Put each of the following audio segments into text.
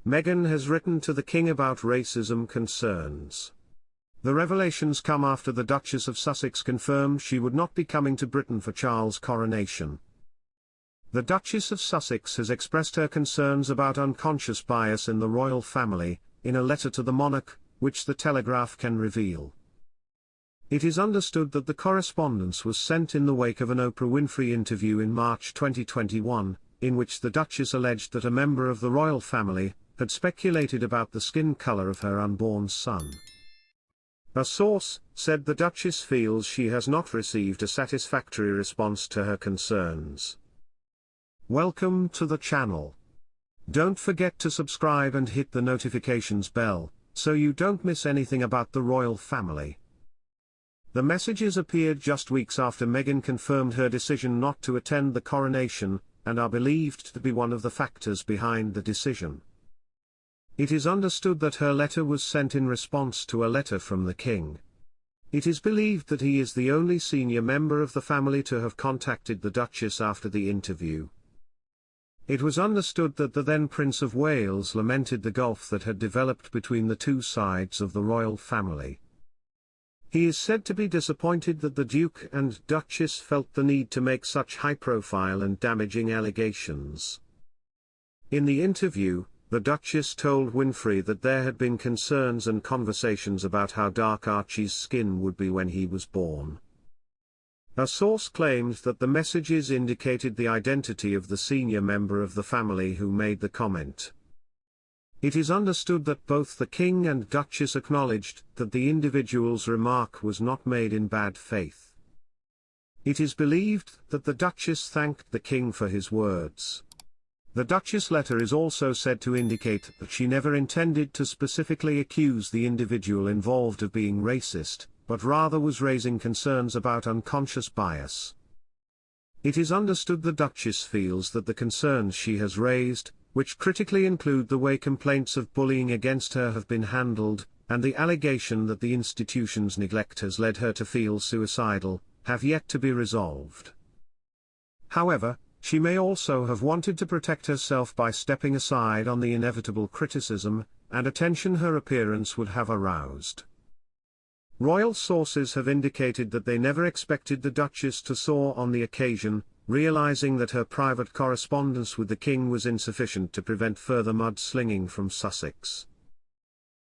Meghan has written to the King about racism concerns. The revelations come after the Duchess of Sussex confirmed she would not be coming to Britain for Charles' coronation. The Duchess of Sussex has expressed her concerns about unconscious bias in the royal family, in a letter to the monarch, which the Telegraph can reveal. It is understood that the correspondence was sent in the wake of an Oprah Winfrey interview in March 2021, in which the Duchess alleged that a member of the royal family had speculated about the skin color of her unborn son. A source said the Duchess feels she has not received a satisfactory response to her concerns. Welcome to the channel. Don't forget to subscribe and hit the notifications bell, so you don't miss anything about the royal family. The messages appeared just weeks after Meghan confirmed her decision not to attend the coronation, and are believed to be one of the factors behind the decision. It is understood that her letter was sent in response to a letter from the king. It is believed that he is the only senior member of the family to have contacted the Duchess after the interview. It was understood that the then Prince of Wales lamented the gulf that had developed between the two sides of the royal family. He is said to be disappointed that the Duke and Duchess felt the need to make such high-profile and damaging allegations. In the interview, the Duchess told Winfrey that there had been concerns and conversations about how dark Archie's skin would be when he was born. A source claimed that the messages indicated the identity of the senior member of the family who made the comment. It is understood that both the King and Duchess acknowledged that the individual's remark was not made in bad faith. It is believed that the Duchess thanked the King for his words. The Duchess' letter is also said to indicate that she never intended to specifically accuse the individual involved of being racist, but rather was raising concerns about unconscious bias. It is understood the Duchess feels that the concerns she has raised, which critically include the way complaints of bullying against her have been handled, and the allegation that the institution's neglect has led her to feel suicidal, have yet to be resolved. However, she may also have wanted to protect herself by stepping aside on the inevitable criticism and attention her appearance would have aroused. Royal sources have indicated that they never expected the Duchess to soar on the occasion, realizing that her private correspondence with the King was insufficient to prevent further mudslinging from Sussex.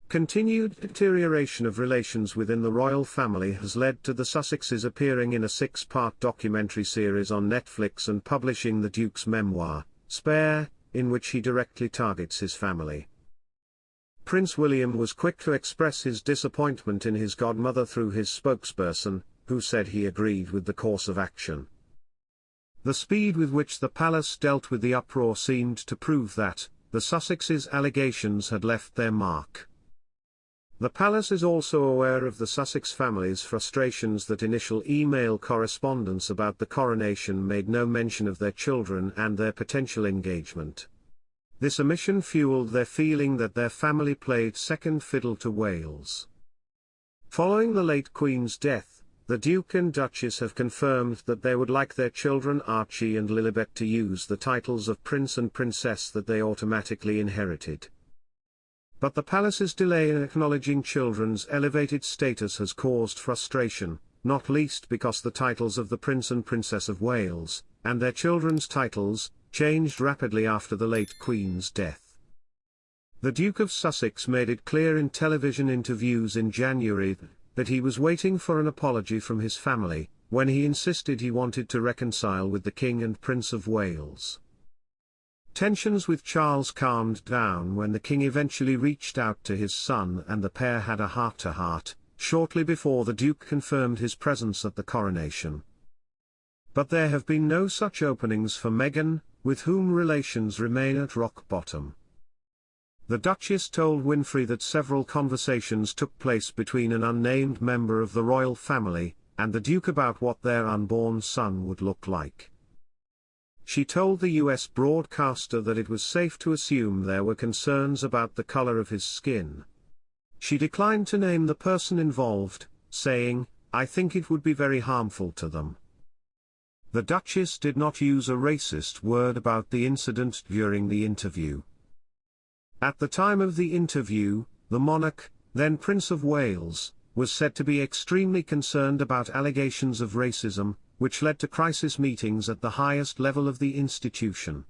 Continued deterioration of relations within the royal family has led to the Sussexes appearing in a 6-part documentary series on Netflix and publishing the Duke's memoir, Spare, in which he directly targets his family. Prince William was quick to express his disappointment in his godmother through his spokesperson, who said he agreed with the course of action. The speed with which the palace dealt with the uproar seemed to prove that the Sussexes' allegations had left their mark. The palace is also aware of the Sussex family's frustrations that initial email correspondence about the coronation made no mention of their children and their potential engagement. This omission fueled their feeling that their family played second fiddle to Wales. Following the late Queen's death, the Duke and Duchess have confirmed that they would like their children Archie and Lilibet to use the titles of Prince and Princess that they automatically inherited. But the palace's delay in acknowledging children's elevated status has caused frustration, not least because the titles of the Prince and Princess of Wales, and their children's titles, changed rapidly after the late Queen's death. The Duke of Sussex made it clear in television interviews in January that he was waiting for an apology from his family, when he insisted he wanted to reconcile with the King and Prince of Wales. Tensions with Charles calmed down when the King eventually reached out to his son and the pair had a heart-to-heart, shortly before the Duke confirmed his presence at the coronation. But there have been no such openings for Meghan, with whom relations remain at rock bottom. The Duchess told Winfrey that several conversations took place between an unnamed member of the royal family and the Duke about what their unborn son would look like. She told the US broadcaster that it was safe to assume there were concerns about the color of his skin. She declined to name the person involved, saying, "I think it would be very harmful to them." The Duchess did not use a racist word about the incident during the interview. At the time of the interview, the monarch, then Prince of Wales, was said to be extremely concerned about allegations of racism, which led to crisis meetings at the highest level of the institution.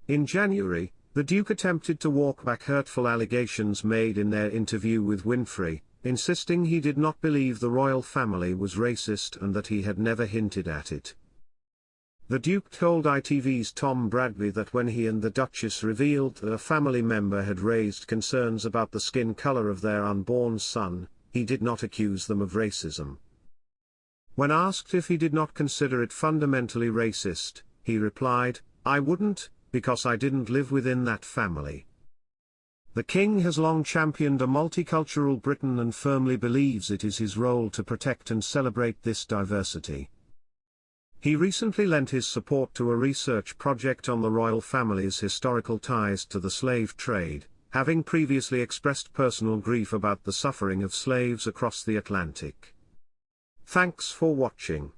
In January, the Duke attempted to walk back hurtful allegations made in their interview with Winfrey, insisting he did not believe the royal family was racist and that he had never hinted at it. The Duke told ITV's Tom Bradby that when he and the Duchess revealed that a family member had raised concerns about the skin color of their unborn son, he did not accuse them of racism. When asked if he did not consider it fundamentally racist, he replied, "I wouldn't, because I didn't live within that family." The King has long championed a multicultural Britain and firmly believes it is his role to protect and celebrate this diversity. He recently lent his support to a research project on the royal family's historical ties to the slave trade, having previously expressed personal grief about the suffering of slaves across the Atlantic. Thanks for watching.